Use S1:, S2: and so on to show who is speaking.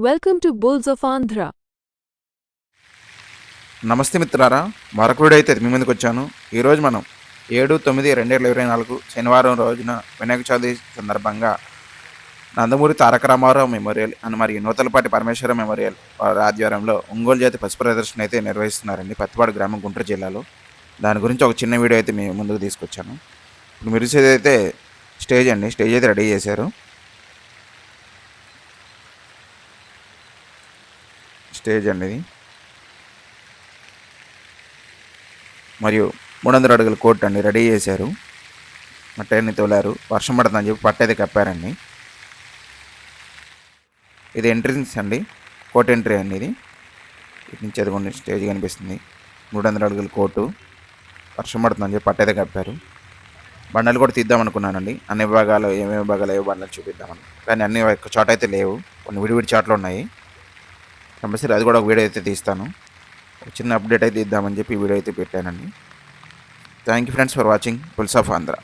S1: Welcome to Bulls of Andhra.
S2: నమస్తే మిత్రులారా, మరొక వీడియో అయితే మీ ముందుకు వచ్చాను. ఈరోజు మనం 7/9/2024 శనివారం రోజున వినాయక చవితి సందర్భంగా నందమూరి తారక రామారావు మెమోరియల్ అండ్ మరియు నూతలపాటి పరమేశ్వర మెమోరియల్ వారి ఆధ్వర్యంలో ఒంగోలు జాతి పశు ప్రదర్శన అయితే నిర్వహిస్తున్నారండి పత్తిపాడు గ్రామం, గుంటూరు జిల్లాలో. దాని గురించి ఒక చిన్న వీడియో అయితే మీ ముందుకు తీసుకొచ్చాను. ఇప్పుడు మీరు చూసేదైతే స్టేజ్ అండి. స్టేజ్ అయితే రెడీ చేశారు. స్టేజ్ అండి ఇది. మరియు 300 అడుగుల కోర్టు అండి రెడీ చేశారు. మట్టని తోలారు. వర్షం పడుతుందని చెప్పి పట్టు అయితే కప్పారండి. ఇది ఎంట్రన్స్ అండి, కోర్టు ఎంట్రీ అండి. ఇది ఇటు నుంచి ఎదుగుండి స్టేజ్ కనిపిస్తుంది. 300 అడుగుల కోర్టు. వర్షం పడుతుందని చెప్పి పట్టు అయితే కప్పారు. బండలు కూడా తీద్దాం అనుకున్నానండి. అన్ని విభాగాలు ఏమేమి విభాగాలు ఏవో బండలు చూపిద్దామని, కానీ అన్ని ఒక చోట అయితే లేవు. కొన్ని విడివిడి చోట్ల ఉన్నాయి. కంపల్సరీ అది కూడా ఒక వీడియో అయితే తీస్తాను. ఒక చిన్న అప్డేట్ అయితే ఇద్దామని చెప్పి వీడియో అయితే పెట్టానండి. Thank you friends for watching bulls of Andhra.